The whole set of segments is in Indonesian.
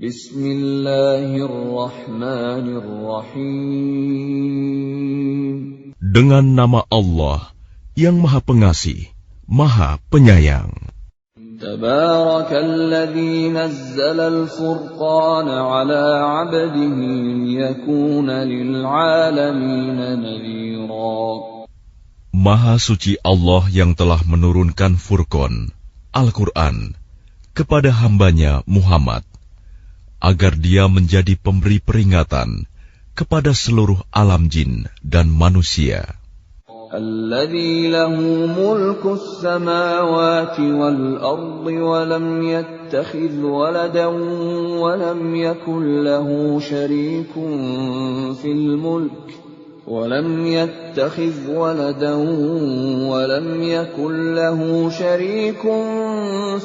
Bismillahirrahmanirrahim. Dengan nama Allah yang Maha Pengasih, Maha Penyayang. Tabarakalladzi nazzala al-furqana 'ala 'abdihi liyakuna lil'alamina nadhira. Maha suci Allah yang telah menurunkan Furqan, Al-Quran, kepada hambanya Muhammad, agar dia menjadi pemberi peringatan kepada seluruh alam jin dan manusia. الذي له ملك السماوات والأرض ولم يتخذ ولدا ولم يكن له شريك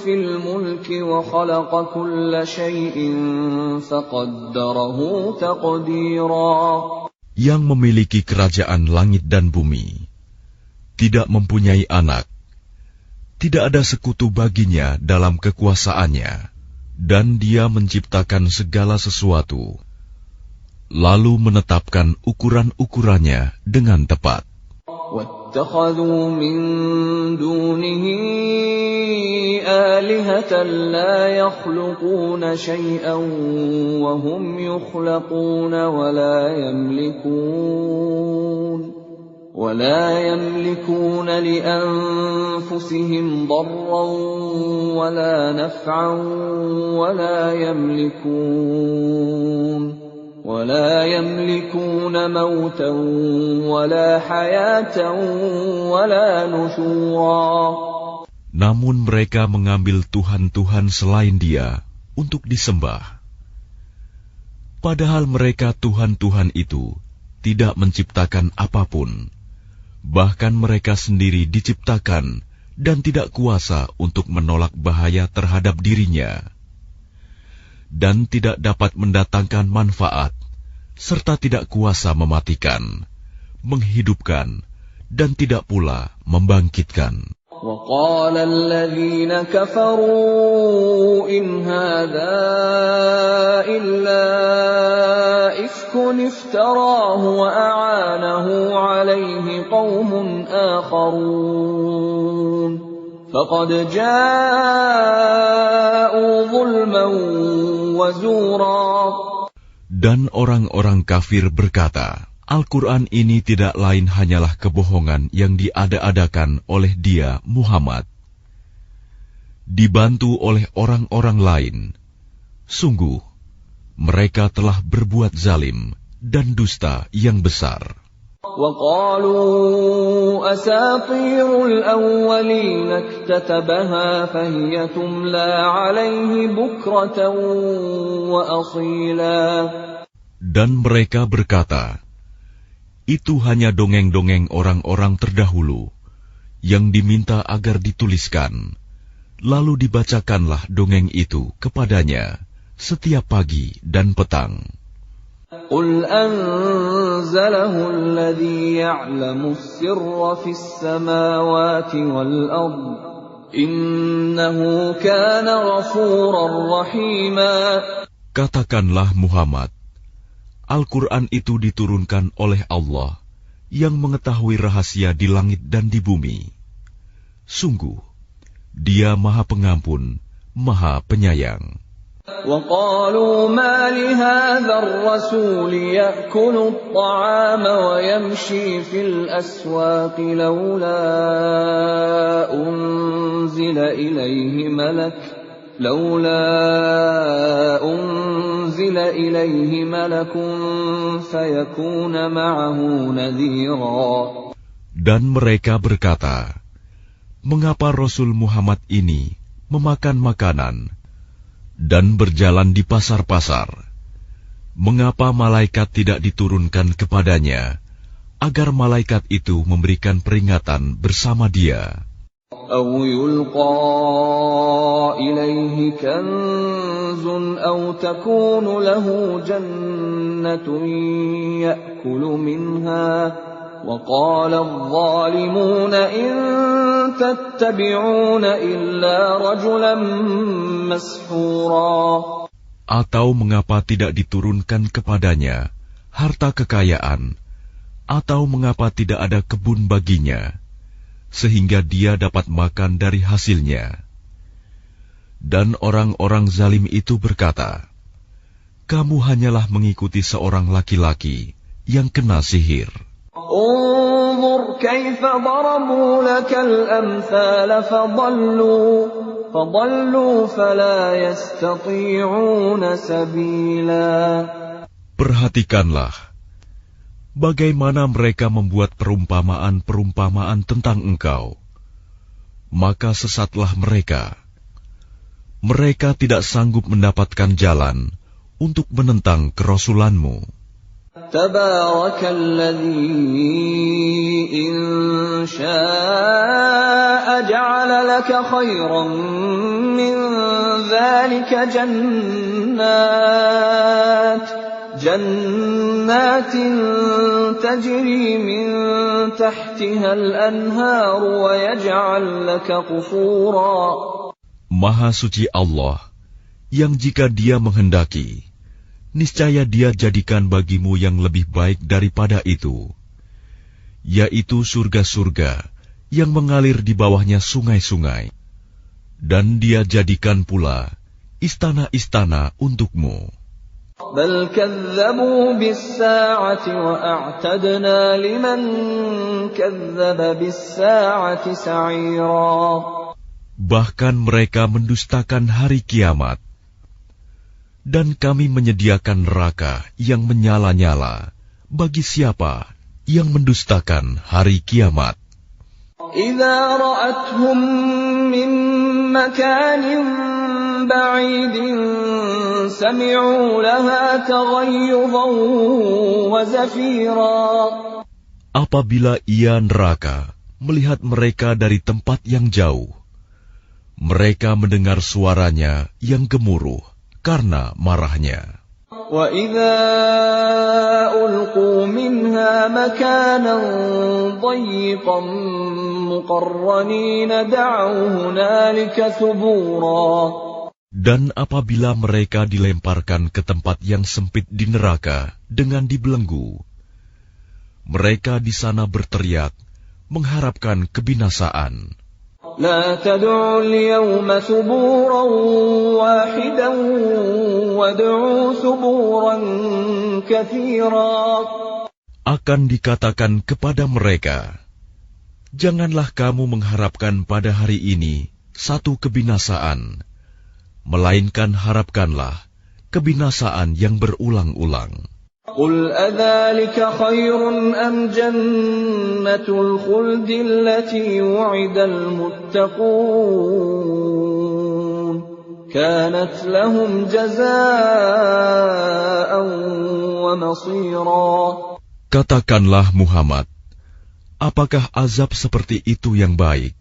في الملك وخلق كل شيء فقدره تقديرا. Yang memiliki kerajaan langit dan bumi, tidak mempunyai anak, tidak ada sekutu baginya dalam kekuasaannya, dan dia menciptakan segala sesuatu, lalu menetapkan ukuran-ukurannya dengan tepat. وَاتَّخَذُوا مِن دُونِهِ آلِهَةً لَّا يَخْلُقُونَ شَيْئًا وَهُمْ يُخْلَقُونَ وَلَا يَمْلِكُونَ لِأَنفُسِهِمْ ضَرًّا وَلَا نَفْعًا ولا يملكون موتا ولا حياة ولا نشورا. Namun mereka mengambil Tuhan-Tuhan selain Dia untuk disembah. Padahal mereka Tuhan-Tuhan itu tidak menciptakan apapun. Bahkan mereka sendiri diciptakan dan tidak kuasa untuk menolak bahaya terhadap dirinya, dan tidak dapat mendatangkan manfaat, serta tidak kuasa mematikan, menghidupkan, dan tidak pula membangkitkan. وَقَالَ الَّذِينَ كَفَرُوا إِنْ هَذَا إِلَّا إِفْكٌ افْتَرَاهُ وَأَعَانَهُ عَلَيْهِ قَوْمٌ آخَرُونَ فَقَدْ جَاءُوا ظُلْمًا وَزُورًا. Dan orang-orang kafir berkata, Al-Quran ini tidak lain hanyalah kebohongan yang diada-adakan oleh dia, Muhammad, dibantu oleh orang-orang lain. Sungguh, mereka telah berbuat zalim dan dusta yang besar. وَقَالُوا أَسَاطِيرُ الْأَوَّلِينَ اكْتَتَبَهَا فَهِيَ تُمْلَى عَلَيْهِ بُكْرَةً وَأَصِيلًا. Dan mereka berkata, itu hanya dongeng-dongeng orang-orang terdahulu yang diminta agar dituliskan, lalu dibacakanlah dongeng itu kepadanya setiap pagi dan petang. قُلْ أَنزَلَهُ الَّذِي يَعْلَمُ السِّرَّ فِي السَّمَاوَاتِ وَالْأَرْضِ إِنَّهُ كَانَ غَفُورًا رَّحِيمًا. Katakanlah Muhammad, Al-Quran itu diturunkan oleh Allah yang mengetahui rahasia di langit dan di bumi. Sungguh, Dia Maha Pengampun, Maha Penyayang. وَقَالُوا مَا لِهَذَا الرَّسُولِ يَأْكُلُ الطَّعَامَ وَيَمْشِي فِي الْأَسْوَاقِ لَوْلَا أُنزِلَ إِلَيْهِ مَلَكٌ فَيَكُونَ مَعَهُ نَذِيرًا. Dan mereka berkata, mengapa Rasul Muhammad ini memakan makanan dan berjalan di pasar-pasar? Mengapa malaikat tidak diturunkan kepadanya, agar malaikat itu memberikan peringatan bersama dia? أَوْ يُلْقَى إِلَيْهِ كَنزٌ أَوْ تَكُونُ لَهُ جَنَّةٌ يَأْكُلُ مِنْهَا وَقَالَ الظَّالِمُونَ إِن تَتَّبِعُونَ إِلَّا رَجُلًا مَّسْحُورًا. Atau mengapa tidak diturunkan kepadanya harta kekayaan, atau mengapa tidak ada kebun baginya, sehingga dia dapat makan dari hasilnya? Dan orang-orang zalim itu berkata, kamu hanyalah mengikuti seorang laki-laki yang kena sihir. Unzur kaifa darabu lakal amthal fadallu fala yastati'una sabila. Perhatikanlah bagaimana mereka membuat perumpamaan-perumpamaan tentang engkau, maka sesatlah mereka. Mereka tidak sanggup mendapatkan jalan untuk menentang kerasulanmu. Tabarakalladzi in syaa'a ja'ala laka khairan min dzalika jannatin tajri min tahtiha al-anhar wa yaj'al laka qusura. Maha suci Allah, yang jika Dia menghendaki, niscaya Dia jadikan bagimu yang lebih baik daripada itu, yaitu surga-surga yang mengalir di bawahnya sungai-sungai, dan Dia jadikan pula istana-istana untukmu. Bal kadzabu bis-saa'ati wa a'tadna liman kadzdzaba bis-saa'ati sa'ira. Bahkan mereka mendustakan hari kiamat, dan kami menyediakan neraka yang menyala-nyala bagi siapa yang mendustakan hari kiamat. Idza ra'athum min makanin ba'idin sami'u laha taghayyuzan wa zafira. Apabila ia neraka melihat mereka dari tempat yang jauh, mereka mendengar suaranya yang gemuruh karena marahnya. Wa idza ulqu minha makanan dayyiqan muqarranin da'u hunalika thubura. Dan apabila mereka dilemparkan ke tempat yang sempit di neraka dengan dibelenggu, mereka di sana berteriak mengharapkan kebinasaan. La tad'u al-yawma thuburan wahidan wad'u thuburan katsira. Akan dikatakan kepada mereka, janganlah kamu mengharapkan pada hari ini satu kebinasaan, melainkan harapkanlah kebinasaan yang berulang-ulang. Qul adzalika khairun am jannatul khuldi allati wu'idal muttaqun kanat lahum jazaa'an wa masira. Katakanlah Muhammad, apakah azab seperti itu yang baik,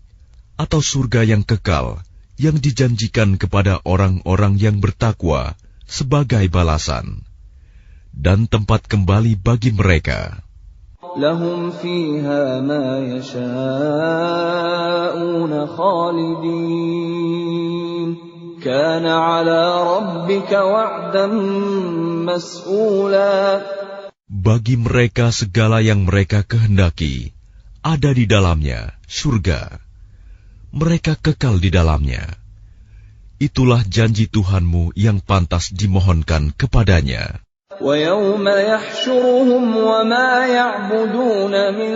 atau surga yang kekal yang dijanjikan kepada orang-orang yang bertakwa sebagai balasan dan tempat kembali bagi mereka? Lahum fiha ma yasha'una khalidin kana 'ala rabbika wa'dan mas'ula. Bagi mereka segala yang mereka kehendaki ada di dalamnya surga. Mereka kekal di dalamnya. Itulah janji Tuhanmu yang pantas dimohonkan kepadanya. وَيَوْمَ يَحْشُرُهُمْ وَمَا يَعْبُدُونَ مِن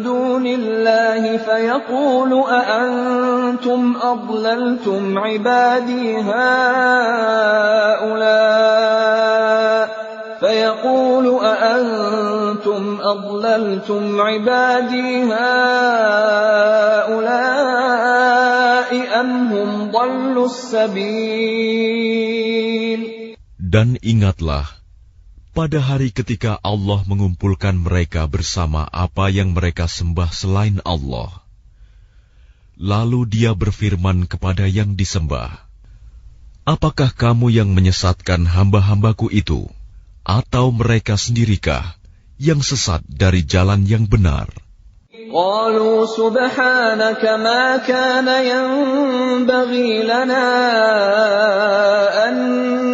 دُونِ اللَّهِ فَيَقُولُ أَأَنْتُمْ أَضْلَلْتُمْ عِبَادِي هَؤُلَاءِ أَمْ هُمْ ضَلُّوا السَّبِيلَ. Dan ingatlah, pada hari ketika Allah mengumpulkan mereka bersama apa yang mereka sembah selain Allah. Lalu Dia berfirman kepada yang disembah, apakah kamu yang menyesatkan hamba-hambaku itu, atau mereka sendirikah yang sesat dari jalan yang benar? قالوا سبحانك ما كان ينبغي لنا أن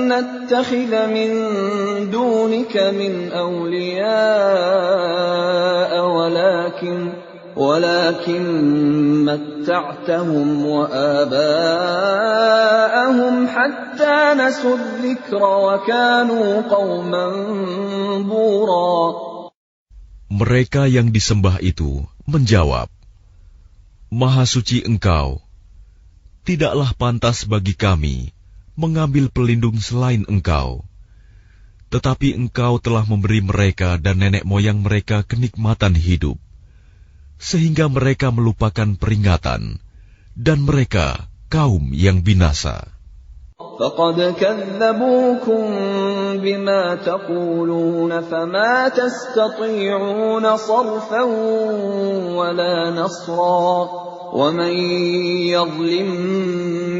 نتخذ من دونك من أولياء ولكن متعتهم وآباءهم حتى نسوا الذكر وكانوا قوما بورا. Mereka yang disembah itu menjawab, Maha suci Engkau, tidaklah pantas bagi kami mengambil pelindung selain Engkau. Tetapi Engkau telah memberi mereka dan nenek moyang mereka kenikmatan hidup, sehingga mereka melupakan peringatan, dan mereka kaum yang binasa. فَقَدْ كَذَّبُوكُمْ بِمَا تَقُولُونَ فَمَا تَسْتَطِيعُونَ صَرْفًا وَلَا نَصْرًا وَمَنْ يَظْلِمْ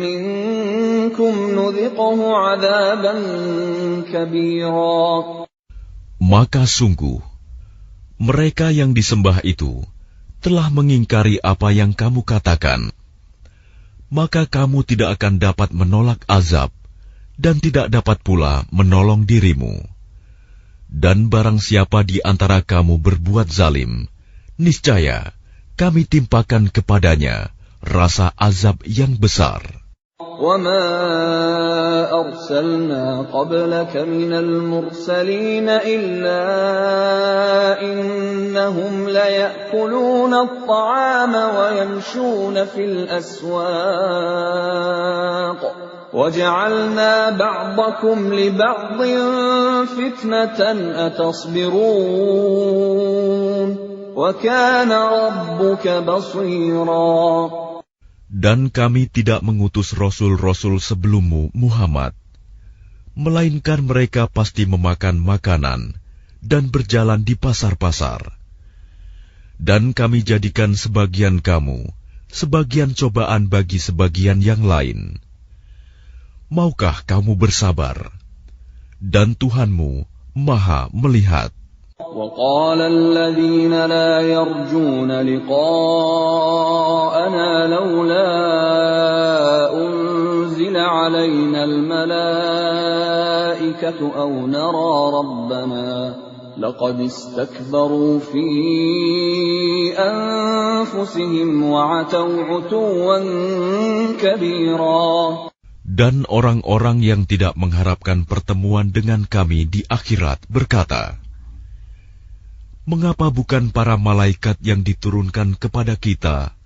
مِنْكُمْ نُذِقْهُ عَذَابًا كَبِيرًا. Maka sungguh, mereka yang disembah itu telah mengingkari apa yang kamu katakan. Maka kamu tidak akan dapat menolak azab, dan tidak dapat pula menolong dirimu. Dan barang siapa di antara kamu berbuat zalim, niscaya kami timpakan kepadanya rasa azab yang besar. وَمَا أَرْسَلْنَا قَبْلَكَ مِنَ الْمُرْسَلِينَ إِلَّا إِنَّهُمْ لَيَأْكُلُونَ الطَّعَامَ وَيَمْشُونَ فِي الْأَسْوَاقِ وَجَعَلْنَا بَعْضَكُمْ لِبَعْضٍ فِتْنَةً أَتَصْبِرُونَ وَكَانَ رَبُّكَ بَصِيرًا. Dan kami tidak mengutus rasul-rasul sebelummu, Muhammad, melainkan mereka pasti memakan makanan dan berjalan di pasar-pasar. Dan kami jadikan sebagian kamu sebagian cobaan bagi sebagian yang lain. Maukah kamu bersabar? Dan Tuhanmu Maha melihat. وَقَالَ الَّذِينَ لَا يَرْجُونَ لِقَاءَنَا لَوْلَا أُنْزِلَ عَلَيْنَا الْمَلَائِكَةُ أَوْ نَرَى رَبَّنَا لَقَدِ اسْتَكْبَرُوا فِي أَنفُسِهِمْ وَعَتَوْا عُتُوًّا كَبِيرًا. Dan orang-orang yang tidak mengharapkan pertemuan dengan kami di akhirat berkata, mengapa bukan para malaikat yang diturunkan kepada kita?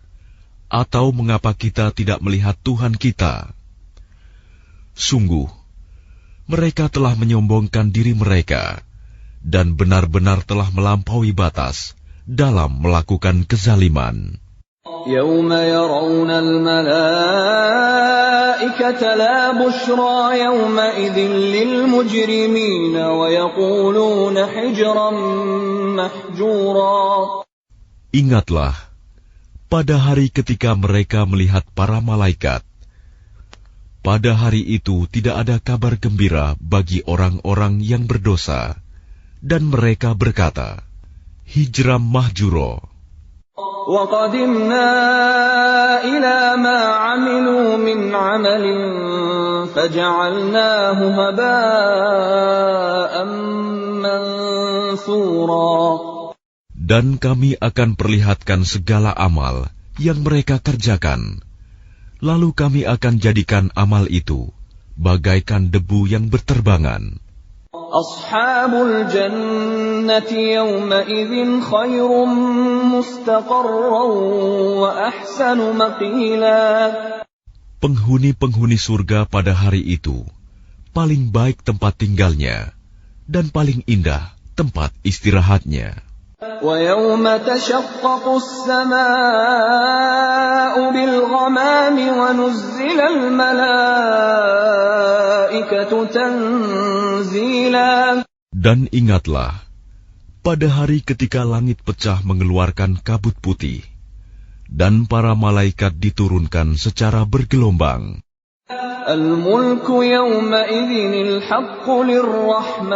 Atau mengapa kita tidak melihat Tuhan kita? Sungguh, mereka telah menyombongkan diri mereka, dan benar-benar telah melampaui batas dalam melakukan kezaliman. يَوْمَ يَرَوْنَ الْمَلَائِكَةَ لَا بُشْرَى يَوْمَئِذٍ لِلْمُجْرِمِينَ وَيَقُولُونَ حِجْرًا مَحْجُورًا. Ingatlah, pada hari ketika mereka melihat para malaikat, pada hari itu tidak ada kabar gembira bagi orang-orang yang berdosa, dan mereka berkata, hijram mahjuro. وَقَدِمْنَا إِلَى مَا عَمِلُوا مِنْ عَمَلٍ فَجَعَلْنَاهُ هَبَاءً مَنْثُورًا. Dan kami akan perlihatkan segala amal yang mereka kerjakan, lalu kami akan jadikan amal itu bagaikan debu yang berterbangan. Ashabul jannati yawma idzin khairum mustaqarran wa ahsanu maqila. Penghuni-penghuni surga pada hari itu paling baik tempat tinggalnya dan paling indah tempat istirahatnya. Wa yawma tashaqqaqu as-samaa'u bil ghamami wa nuzzila al malaa'ikatu tanzila. Dan ingatlah, pada hari ketika langit pecah mengeluarkan kabut putih, dan para malaikat diturunkan secara bergelombang. الملك يومئذ الحق للرحمن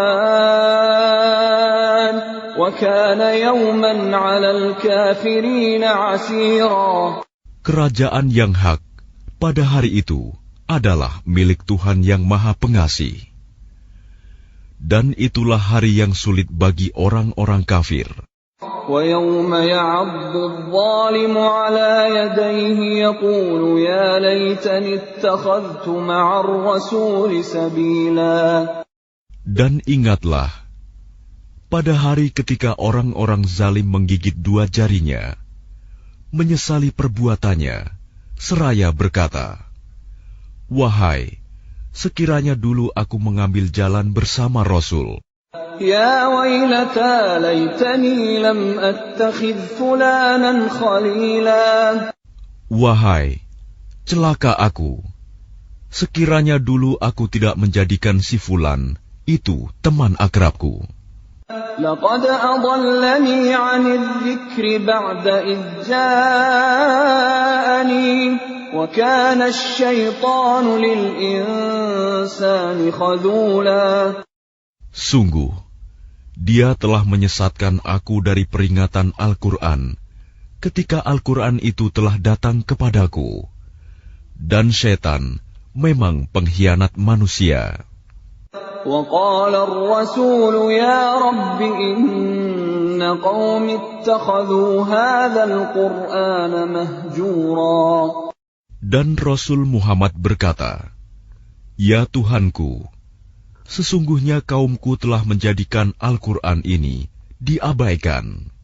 وكان يوما على الكافرين عسيرا. Kerajaan yang hak pada hari itu adalah milik Tuhan yang Maha Pengasih. Dan itulah hari yang sulit bagi orang-orang kafir. وَيَوْمَ يَعَضُّ الظَّالِمُ عَلَى يَدَيْهِ يَقُولُ يَا لَيْتَنِي اتَّخَذْتُ مَعَ الرَّسُولِ سَبِيلًا. Dan ingatlah, pada hari ketika orang-orang zalim menggigit dua jarinya, menyesali perbuatannya, seraya berkata, "Wahai, sekiranya dulu aku mengambil jalan bersama Rasul. Ya wailata laitani lam attakhidh fulanan khalila." Wahai, celaka aku, sekiranya dulu aku tidak menjadikan si Fulan itu teman akrabku. Laqad adallani 'anidh dzikri ba'da idh ja'ani wa kana asy-syaitanu lil insani khadhula. Sungguh, dia telah menyesatkan aku dari peringatan Al-Quran ketika Al-Quran itu telah datang kepadaku. Dan syaitan memang pengkhianat manusia. وَقَالَ الرَّسُولُ يَا رَبِّ إِنَّ قَوْمِي اتَّخَذُوا هَذَا الْقُرْآنَ مَهْجُورًا. Dan Rasul Muhammad berkata, "Ya Tuhanku, sesungguhnya kaumku telah menjadikan Al-Quran ini diabaikan."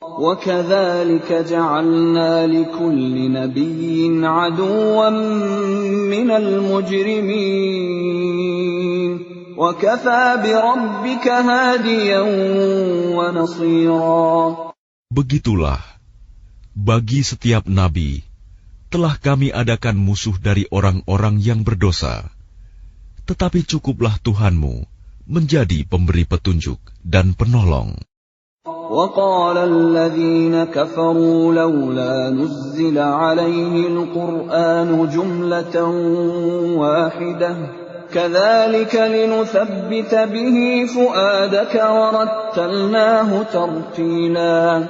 وَكَذَلِكَ جَعَلْنَا لِكُلِّ نَبِيٍّ عَدُوًّا مِّنَ الْمُجْرِمِينَ وَكَفَى بِرَبِّكَ هَادِيًا وَنَصِيرًا. Begitulah, bagi setiap nabi telah kami adakan musuh dari orang-orang yang berdosa. Tetapi cukuplah Tuhanmu menjadi pemberi petunjuk dan penolong. وَقَالَ الَّذِينَ كَفَرُوا لَوْلَا نُزِّلَ عَلَيْهِ الْقُرْآنُ جُمْلَةً وَاحِدَةً كَذَلِكَ لِنُثَبِّتَ بِهِ فُؤَادَكَ وَرَتَّلْنَاهُ تَرْتِيلًا.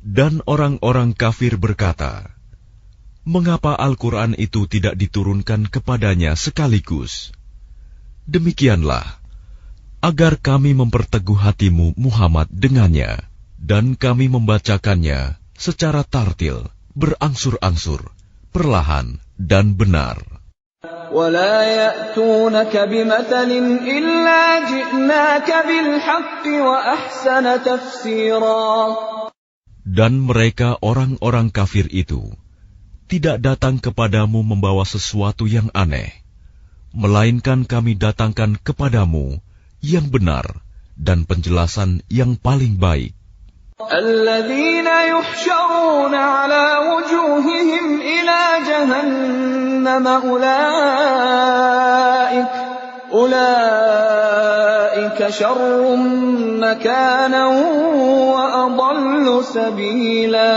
Dan orang-orang kafir berkata, "Mengapa Al-Quran itu tidak diturunkan kepadanya sekaligus?" Demikianlah, agar kami memperteguh hatimu Muhammad dengannya, dan kami membacakannya secara tartil, berangsur-angsur, perlahan dan benar. وَلَا يَأْتُونَكَ بِمَثَلٍ إِلَّا جِئْنَاكَ بِالْحَقِّ وَأَحْسَنَ تَفْسِيرًا. Dan mereka orang-orang kafir itu tidak datang kepadamu membawa sesuatu yang aneh, melainkan kami datangkan kepadamu yang benar dan penjelasan yang paling baik. الَّذِينَ يُحْشَرُونَ عَلَى وُجُوهِهِمْ إِلَى جَهَنَّمَ أُولَئِكَ شَرٌّ مَكَانًا وَأَضَلُّ سَبِيلًا.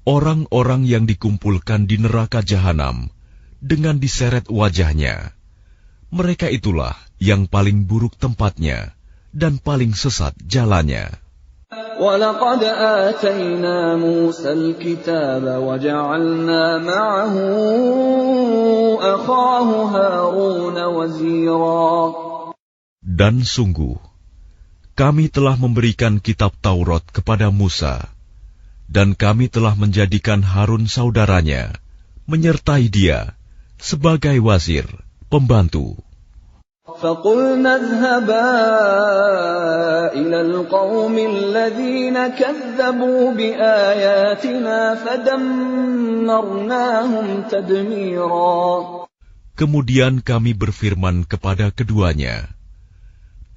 Orang-orang yang dikumpulkan di neraka jahanam dengan diseret wajahnya, mereka itulah yang paling buruk tempatnya dan paling sesat jalannya. وَلَقَدْ آتَيْنَا مُوسَى الْكِتَابَ وَجَعَلْنَا مَعَهُ أَخَاهُ هَارُونَ وَزِيرًا. Dan sungguh, kami telah memberikan kitab Taurat kepada Musa, dan kami telah menjadikan Harun saudaranya, menyertai dia sebagai wazir, pembantu. فَقُلْنَا اذْهَبَا إِلَى الْقَوْمِ الَّذِينَ كَذَّبُوا بِآيَاتِنَا فَدَمَّرْنَاهُمْ تَدْمِيرًا. Kemudian kami berfirman kepada keduanya,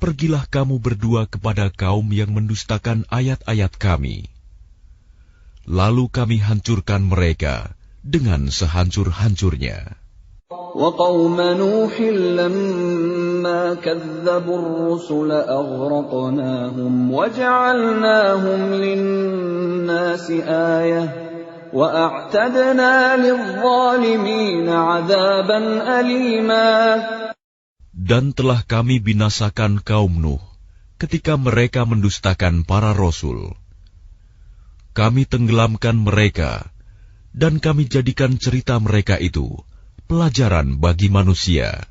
"Pergilah kamu berdua kepada kaum yang mendustakan ayat-ayat kami. Lalu kami hancurkan mereka dengan sehancur-hancurnya." وَقَوْمَ نُوحٍ لَمَّا كَذَّبُوا الرُّسُلَ أَغْرَقْنَاهُمْ وَجَعَلْنَاهُمْ لِلنَّاسِ آيَةً وَأَعْتَدْنَا لِلظَّالِمِينَ عَذَابًا أَلِيمًا. Dan telah kami binasakan kaum Nuh ketika mereka mendustakan para rasul. Kami tenggelamkan mereka, dan kami jadikan cerita mereka itu pelajaran bagi manusia.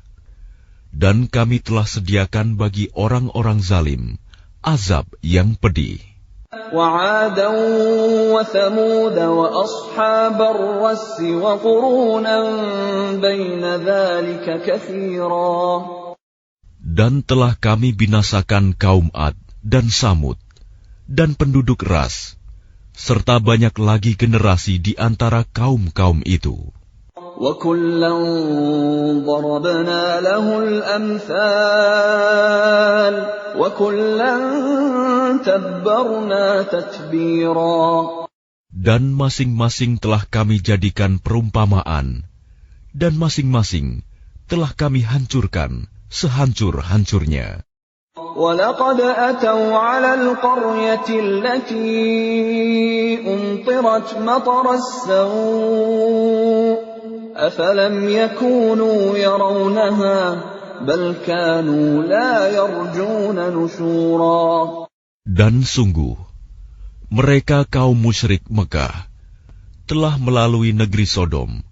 Dan kami telah sediakan bagi orang-orang zalim azab yang pedih. وَعَادًا وَثَمُودَ وَأَصْحَابَ الرَّسِّ وَقُرُونًا بَيْنَ ذَلِكَ كَثِيرًا. Dan telah kami binasakan kaum Ad dan Samud dan penduduk Ras, serta banyak lagi generasi di antara kaum-kaum itu. وَكُلًّا ضَرَبْنَا لَهُ الْأَمْثَالَ وَكُلًّا تَبَّرْنَا تَتْبِيرًا. Dan masing-masing telah kami jadikan perumpamaan, dan masing-masing telah kami hancurkan sehancur-hancurnya. وَلَقَدْ أَتَوْا عَلَى الْقَرْيَةِ الَّتِي أُمْطِرَتْ مَطَرَ السَّوْءِ أَفَلَمْ يَكُونُوا يَرَوْنَهَا بَلْ كَانُوا لَا يَرْجُونَ نُشُورًا. Dan sungguh, mereka kaum musyrik Mekah telah melalui negeri Sodom,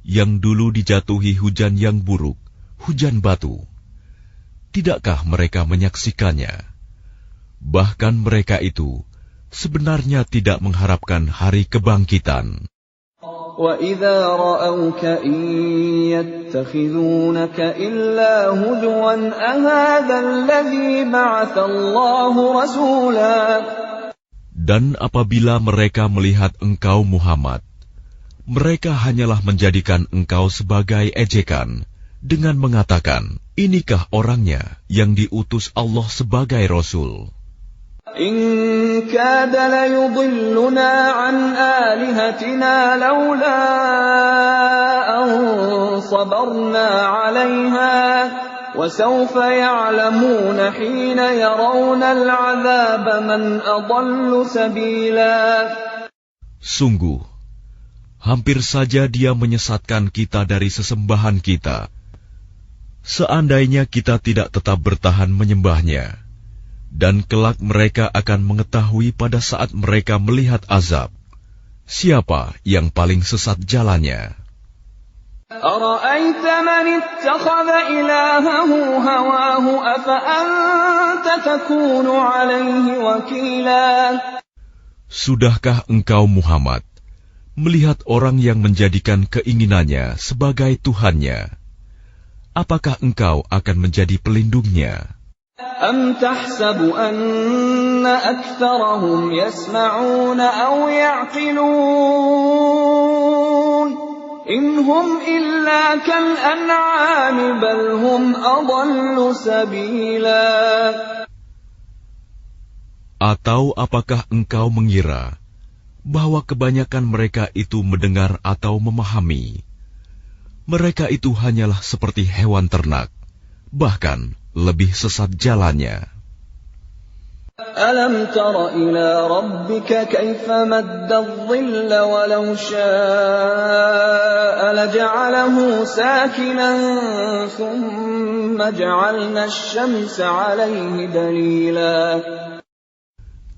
yang dulu dijatuhi hujan yang buruk, hujan batu. Tidakkah mereka menyaksikannya? Bahkan mereka itu sebenarnya tidak mengharapkan hari kebangkitan. وَإِذَا رَأَوْكَ إِن يَتَّخِذُونَكَ إِلَّا هُزُوًا أَهَذَا الَّذِي بَعَثَ اللَّهُ رَسُولًا. Dan apabila mereka melihat engkau Muhammad, mereka hanyalah menjadikan engkau sebagai ejekan dengan mengatakan, inikah orangnya yang diutus Allah sebagai Rasul? إِن كَادَ لَيُضِلُّنَا عَنْ آلِهَتِنَا لَوْلَا أَن صَبَرْنَا عَلَيْهَا وَسَوْفَ يَعْلَمُونَ حِينَ يَرَوْنَ الْعَذَابَ مَنْ أَضَلُّ سَبِيلًا. Sungguh, hampir saja dia menyesatkan kita dari sesembahan kita. Seandainya kita tidak tetap bertahan menyembahnya, dan kelak mereka akan mengetahui pada saat mereka melihat azab, siapa yang paling sesat jalannya. أَرَأَيْتَ مَنِ اتَّخَذَ إِلَٰهَهُ هَوَاهُ أَفَأَنتَ تَكُونُ عَلَيْهِ وَكِيلًا. Sudahkah engkau Muhammad melihat orang yang menjadikan keinginannya sebagai Tuhannya? Apakah engkau akan menjadi pelindungnya? أَمْ تَحْسَبُ أَنَّ أَكْثَرَهُمْ يَسْمَعُونَ أَوْ يَعْقِلُونَ إِنْ هُمْ إِلَّا كَالْأَنْعَامِ بَلْ هُمْ أَضَلُّ سَبِيلًا. Atau apakah engkau mengira bahwa kebanyakan mereka itu mendengar atau memahami? Mereka itu hanyalah seperti hewan ternak, bahkan lebih sesat jalannya. أَلَمْ تَرَ إِلَى رَبِّكَ كَيْفَ مَدَّ الظِّلَّ وَلَوْ شَاءَ لَجَعَلَهُ سَاكِنًا ثُمَّ جَعَلْنَا الشَّمْسَ عَلَيْهِ دَلِيلًا.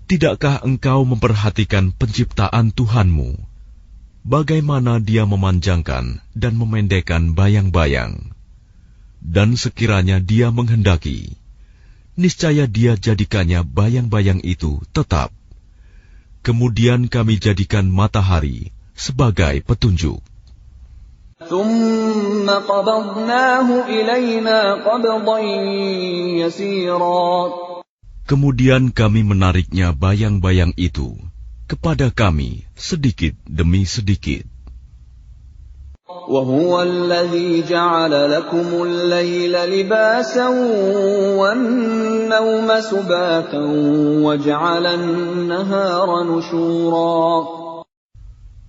Tidakkah engkau memperhatikan penciptaan Tuhanmu, bagaimana Dia memanjangkan dan memendekkan bayang-bayang? Dan sekiranya Dia menghendaki, niscaya Dia jadikannya bayang-bayang itu tetap. Kemudian kami jadikan matahari sebagai petunjuk. ثُمَّ قَبَضْنَاهُ إِلَيْنَا قَبْضًا يَسِيرًا. Kemudian kami menariknya bayang-bayang itu kepada kami sedikit demi sedikit. وَهُوَ الَّذِي جَعَلَ لَكُمُ اللَّيْلَ لِبَاسًا وَالنَّوْمَ سُبَاتًا وَجَعَلَ النَّهَارَ نُشُورًا.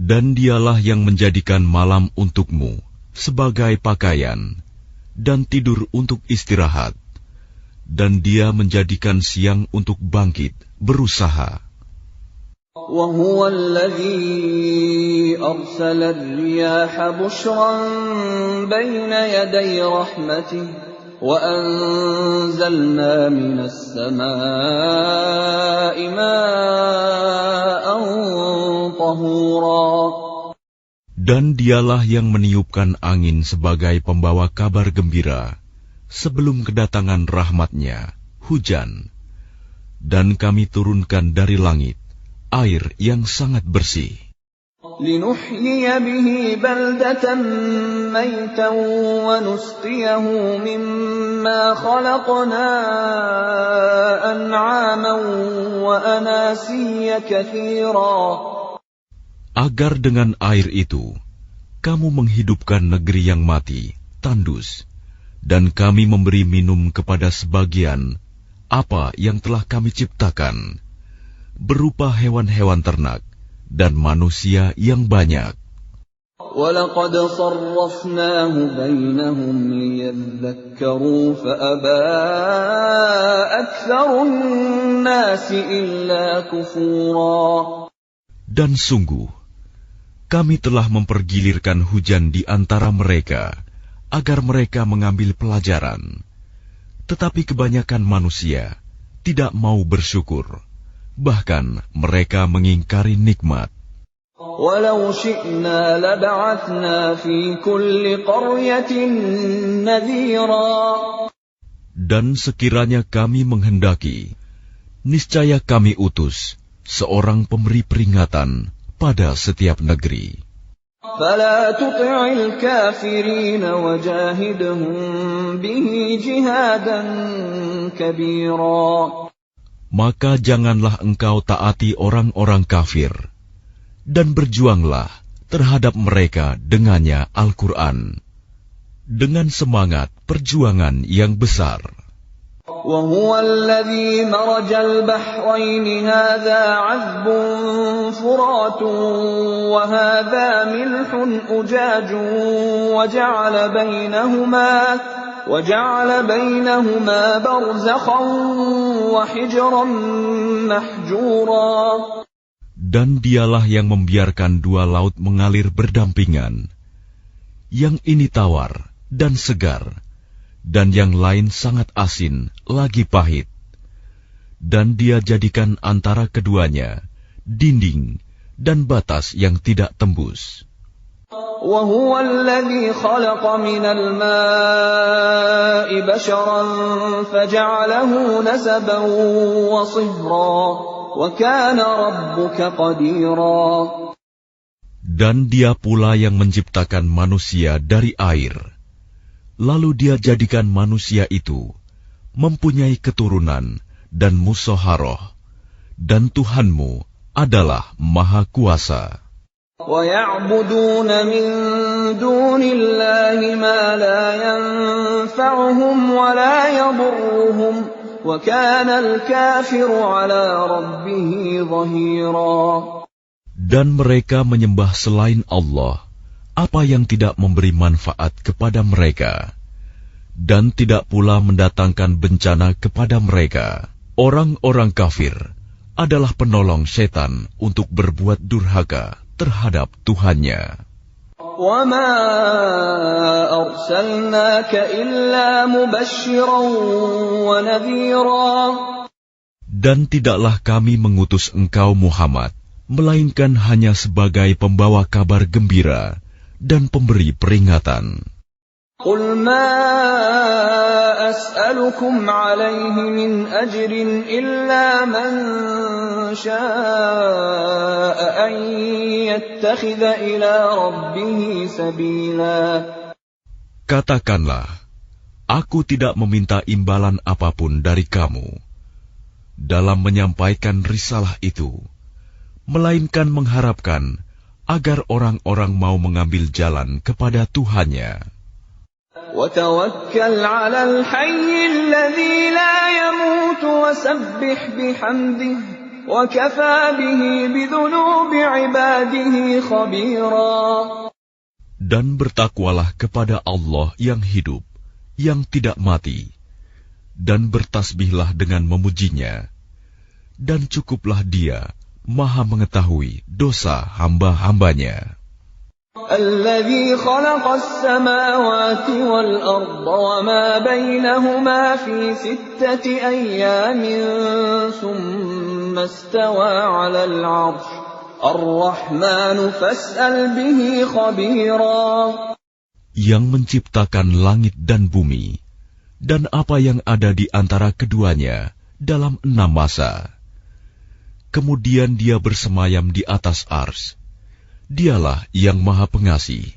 Dan Dialah yang menjadikan malam untukmu sebagai pakaian dan tidur untuk istirahat, dan Dia menjadikan siang untuk bangkit, berusaha. وهو الذي أرسل الرياح بشرا بين يدي رحمته وأنزلنا من السماء ماء طهورا. Dan dialah yang meniupkan angin sebagai pembawa kabar gembira sebelum kedatangan rahmat-Nya, hujan. Dan kami turunkan dari langit air yang sangat bersih. لِنُحْيِيَ بِهِ بَلْدَةً مَيْتًا وَنُسْقِيَهُ مِمَّا خَلَقْنَا أَنْعَامًا وَأَنَاسِيَّ كَثِيرًا. Agar dengan air itu kamu menghidupkan negeri yang mati, tandus, dan kami memberi minum kepada sebagian apa yang telah kami ciptakan, berupa hewan-hewan ternak dan manusia yang banyak. وَلَقَدْ صَرَّفْنَاهُ بَيْنَهُمْ لِيَذَّكَّرُوا فَأَبَى أَكْثَرُ النَّاسِ إِلَّا كُفُورًا. Dan sungguh, kami telah mempergilirkan hujan di antara mereka agar mereka mengambil pelajaran. Tetapi kebanyakan manusia tidak mau bersyukur, bahkan mereka mengingkari nikmat. وَلَوْ شِئْنَا لَبَعَثْنَا فِي كُلِّ قَرْيَةٍ نَذِيرًا. Dan sekiranya kami menghendaki, niscaya kami utus seorang pemberi peringatan pada setiap negeri. فَلَا تُطِعِ الْكَافِرِينَ وَجَاهِدْهُم بِهِ جِهَادًا كَبِيرًا. Maka janganlah engkau taati orang-orang kafir, dan berjuanglah terhadap mereka dengannya Al-Quran, dengan semangat perjuangan yang besar. وَهُوَ الَّذِي مَرَجَ الْبَحْرَيْنِ هَذَا عَذْبٌ فُرَاتٌ وَهَذَا مِلْحٌ أُجَاجٌ وَجَعَلَ بَيْنَهُمَا بَرْزَخًا وَحِجْرًا مَحْجُورًا. Dan dialah yang membiarkan dua laut mengalir berdampingan, yang ini tawar dan segar, dan yang lain sangat asin lagi pahit. Dan dia jadikan antara keduanya dinding dan batas yang tidak tembus. وَهُوَ الَّذِي خَلَقَ مِنَ الْمَاءِ بَشَرًا فَجَعَلَهُ نَسَبًا وَصِهْرًا وَكَانَ رَبُّكَ قَدِيرًا. Dan dia pula yang menciptakan manusia dari air, lalu dia jadikan manusia itu mempunyai keturunan dan musoharoh, dan Tuhanmu adalah Maha Kuasa. وَيَعْبُدُونَ مِن دُونِ اللَّهِ مَا لَا يَنفَعُهُمْ وَلَا يَضُرُّهُمْ وَكَانَ الْكَافِرُ عَلَى رَبِّهِ ظَهِيرًا. Dan mereka menyembah selain Allah apa yang tidak memberi manfaat kepada mereka, dan tidak pula mendatangkan bencana kepada mereka. Orang-orang kafir adalah penolong setan untuk berbuat durhaka terhadap Tuhannya. وَمَا أَرْسَلْنَاكَ إِلَّا مُبَشِّرًا وَنَذِيرًا. Dan tidaklah kami mengutus engkau Muhammad, melainkan hanya sebagai pembawa kabar gembira dan pemberi peringatan. قُلْ مَا أَسْأَلُكُمْ عَلَيْهِ مِنْ أَجْرٍ إِلَّا مَنْ شَاءَ أَنْ يَتَّخِذَ إِلَى رَبِّهِ سَبِيلًا. Katakanlah, aku tidak meminta imbalan apapun dari kamu dalam menyampaikan risalah itu, melainkan mengharapkan agar orang-orang mau mengambil jalan kepada Tuhannya. وَتَوَكَّلْ عَلَى الْحَيِّ الَّذِي لَا يَمُوتُ وَسَبِّحْ بِحَمْدِهِ وَكَفَى بِهِ بِذُنُوبِ عِبَادِهِ خَبِيرًا. Dan bertakwalah kepada Allah yang hidup, yang tidak mati, dan bertasbihlah dengan memujinya, dan cukuplah Dia Maha mengetahui dosa hamba-hambanya. الذي خلق السماوات والأرض وما بينهما في 6 أيام ثم استوى على العرش الرحمن فاسأل به خبيرا. Yang menciptakan langit dan bumi dan apa yang ada di antara keduanya dalam 6 masa. Kemudian dia bersemayam di atas ars. Dialah yang Maha Pengasih.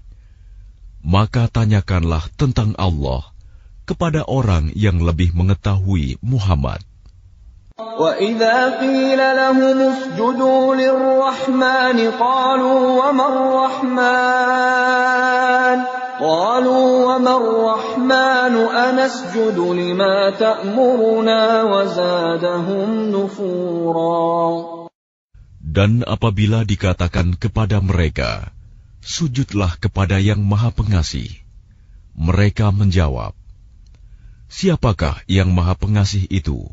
Maka tanyakanlah tentang Allah kepada orang yang lebih mengetahui Muhammad. وَإِذَا قِيلَ لَهُمُ اسْجُدُوا لِلرَّحْمَنِ قَالُوا وَمَا الرَّحْمَنُ أَنَسْجُدُ لِمَا تَأْمُرُنَا وَزَادَهُمْ نُفُورًا. Dan apabila dikatakan kepada mereka, sujudlah kepada yang Maha Pengasih, mereka menjawab, siapakah yang Maha Pengasih itu?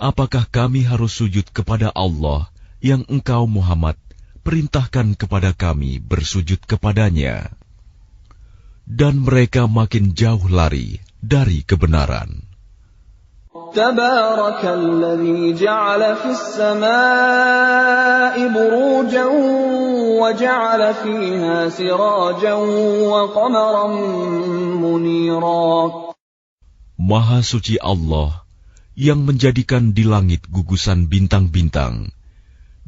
Apakah kami harus sujud kepada Allah yang engkau Muhammad perintahkan kepada kami bersujud kepadanya? Dan mereka makin jauh lari dari kebenaran. تبارك الذي جعل في السماء بروجا وجعل فيها سراجا وقمرا منيرا. Maha suci Allah yang menjadikan di langit gugusan bintang-bintang,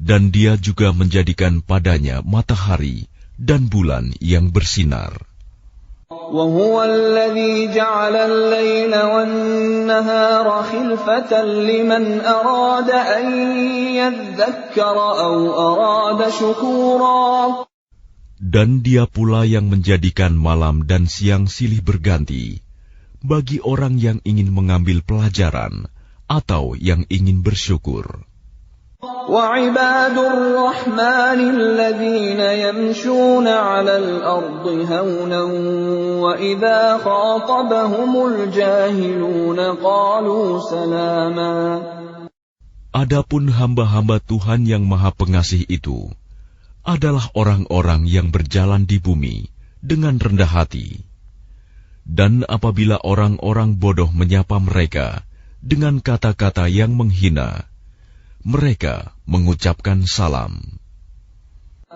dan Dia juga menjadikan padanya matahari dan bulan yang bersinar. وهو الذي جعل الليل والنهار خلفة لمن أراد أن يذكر أو أراد شكورا. Dan Dia pula yang menjadikan malam dan siang silih berganti bagi orang yang ingin mengambil pelajaran atau yang ingin bersyukur. وَعِبَادُ الرَّحْمَنِ الَّذِينَ يَمْشُونَ عَلَى الْأَرْضِ هَوْنًا وَإِذَا خَاطَبَهُمُ الْجَاهِلُونَ قَالُوا سَلَامًا. Adapun hamba-hamba Tuhan yang Maha Pengasih itu adalah orang-orang yang berjalan di bumi dengan rendah hati. Dan apabila orang-orang bodoh menyapa mereka dengan kata-kata yang menghina, mereka mengucapkan salam.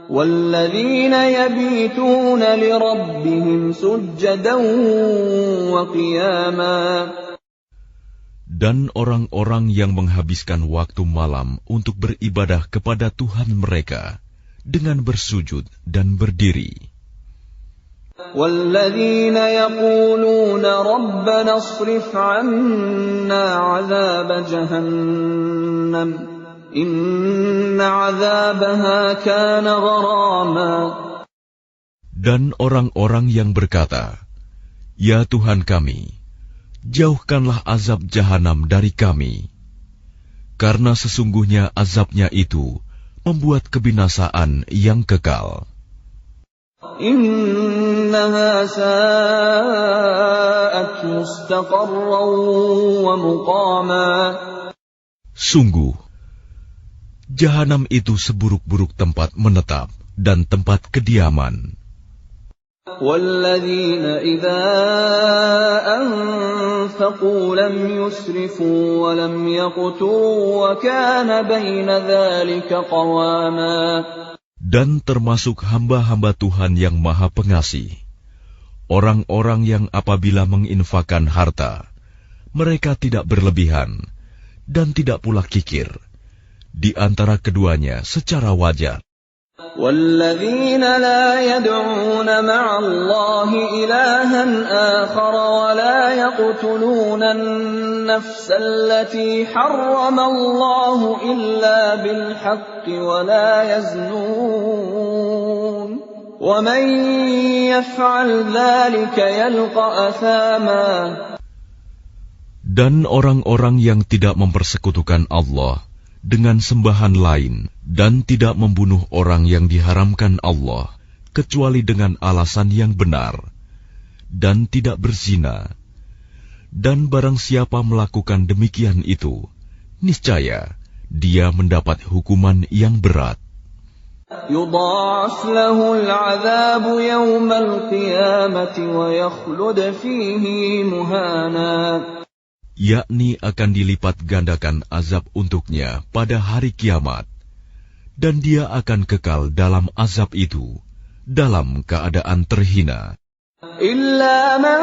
وَالَّذِينَ يَبِيتُونَ لِرَبِّهِمْ سُجَّدًا وَقِيَامًا. Dan orang-orang yang menghabiskan waktu malam untuk beribadah kepada Tuhan mereka dengan bersujud dan berdiri. وَالَّذِينَ يَقُولُونَ رَبَّنَا اصْرِفْ عَنَّا عَذَابَ جَهَنَّمَ إِنَّ عَذَابَهَا كَانَ غَرَامًا. Dan orang-orang yang berkata, Ya Tuhan kami, jauhkanlah azab jahanam dari kami, karena sesungguhnya azabnya itu membuat kebinasaan yang kekal. إِنَّهَا سَاءَتْ مُسْتَقَرًّا وَمُقَامًا. Sungguh, jahanam itu seburuk-buruk tempat menetap dan tempat kediaman. وَالَّذِينَ إِذَا أَنفَقُوا لَمْ يُسْرِفُوا وَلَمْ يَقْتُرُوا وَكَانَ بَيْنَ ذَلِكَ قَوَامًا. Dan termasuk hamba-hamba Tuhan yang Maha Pengasih, orang-orang yang apabila menginfakkan harta, mereka tidak berlebihan dan tidak pula kikir, di antara keduanya secara wajar. وَالَّذِينَ لَا يَدْعُونَ مَعَ اللَّهِ إِلَٰهًا آخَرَ وَلَا يَقْتُلُونَ النَّفْسَ الَّتِي حَرَّمَ اللَّهُ إِلَّا بِالْحَقِّ وَلَا يَزْنُونَ وَمَن يَفْعَلْ ذَلِكَ يَلْقَ أَثَامًا. Dan orang-orang yang tidak mempersekutukan Allah dengan sembahan lain dan tidak membunuh orang yang diharamkan Allah kecuali dengan alasan yang benar dan tidak berzina, dan barang siapa melakukan demikian itu, niscaya dia mendapat hukuman yang berat. يضاعف له العذاب يوم القيامة ويخلد فيه مهانا. Yakni akan dilipat gandakan azab untuknya pada hari kiamat, dan dia akan kekal dalam azab itu, dalam keadaan terhina. إلا من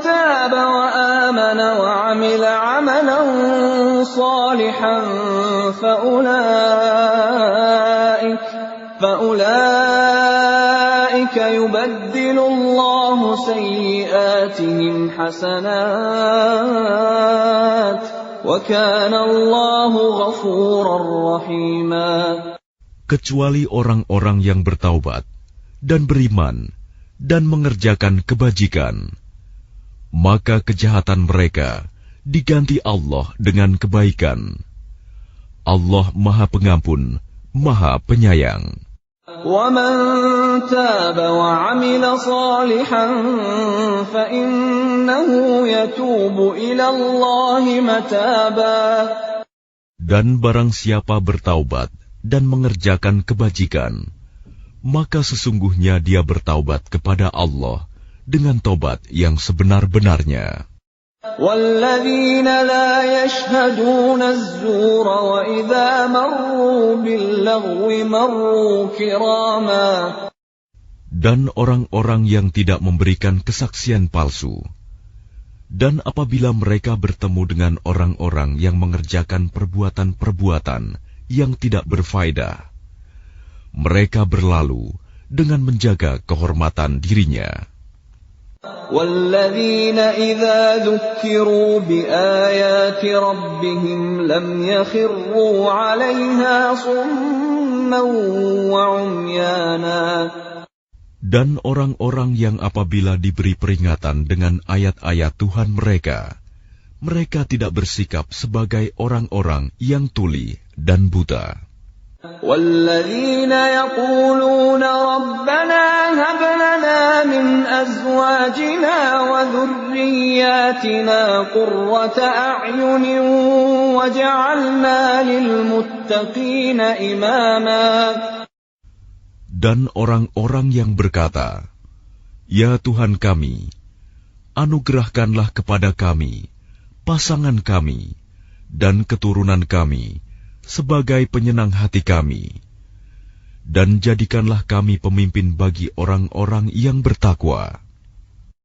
تاب وآمن وعمل عملا صالحا فأولئك يبدل الله سيئاتهم حسنات وكان الله غفورا رحيما. Kecuali orang-orang yang bertaubat dan beriman dan mengerjakan kebajikan, maka kejahatan mereka diganti Allah dengan kebaikan. Allah Maha Pengampun, Maha Penyayang. وَمَن تَابَ وَعَمِلَ صَالِحًا فَإِنَّهُ يَتُوبُ إِلَى اللَّهِ مَتَابًا. Dan barang siapa bertaubat dan mengerjakan kebajikan, maka sesungguhnya dia bertaubat kepada Allah dengan taubat yang sebenar-benarnya. وَالَّذِينَ لَا يَشْهَدُونَ الزُّورَ وَإِذَا مَرُّوا بِاللَّغْوِ مَرُّوا كِرَامًا. Dan orang-orang yang tidak memberikan kesaksian palsu, dan apabila mereka bertemu dengan orang-orang yang mengerjakan perbuatan-perbuatan yang tidak berfaedah, mereka berlalu dengan menjaga kehormatan dirinya. وَالَّذِينَ إِذَا ذُكِّرُوا بِآيَاتِ رَبِّهِمْ لَمْ يَخِرُّوا عَلَيْهَا صُمًّا وَعُمْيَانًا. Dan orang-orang yang apabila diberi peringatan dengan ayat-ayat Tuhan mereka, mereka tidak bersikap sebagai orang-orang yang tuli dan buta. وَالَّذِينَ يَقُولُونَ رَبَّنَا هَبْ لَنَا مِنْ أَزْوَاجِنَا وَذُرِّيَّاتِنَا قُرَّةَ أَعْيُنٍ وَاجْعَلْنَا لِلْمُتَّقِينَ إِمَامًا. Dan orang-orang yang berkata, "Ya Tuhan kami, anugerahkanlah kepada kami pasangan kami dan keturunan kami sebagai penyenang hati kami, dan jadikanlah kami pemimpin bagi orang-orang yang bertakwa."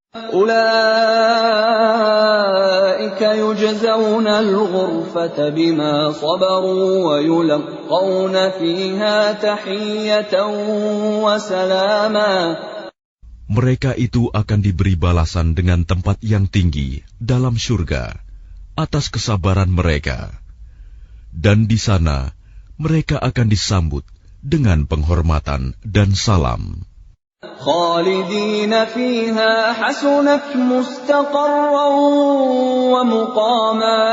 أُولَئِكَ يُجْزَوْنَ الْغُرْفَةَ بِمَا صَبَرُوا وَيُلَقَّوْنَ فِيهَا تَحِيَّةً وَسَلَامًا. Mereka itu akan diberi balasan dengan tempat yang tinggi dalam surga atas kesabaran mereka. Dan di sana mereka akan disambut dengan penghormatan dan salam. خَالِدِينَ فِيهَا حَسُنَتْ مُسْتَقَرًّا وَمُقَامًا.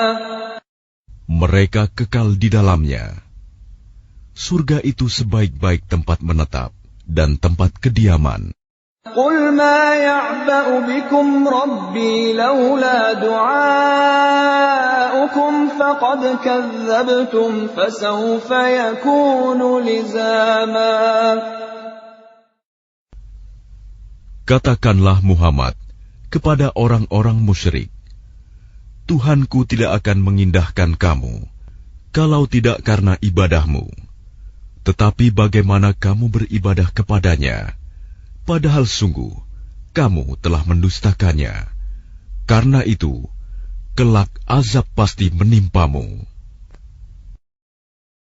Mereka kekal di dalamnya. Surga itu sebaik-baik tempat menetap dan tempat kediaman. قُلْ مَا يَعْبَأُ بِكُمْ رَبِّي لَوْلَا دُعَاؤُكُمْ فَقَدْ كَذَّبْتُمْ فَسَوْفَ يَكُونُ لِزَامًا. Katakanlah Muhammad kepada orang-orang musyrik, Tuhanku tidak akan mengindahkan kamu kalau tidak karena ibadahmu. Tetapi bagaimana kamu beribadah kepadanya, padahal sungguh kamu telah mendustakannya. Karena itu, kelak azab pasti menimpamu.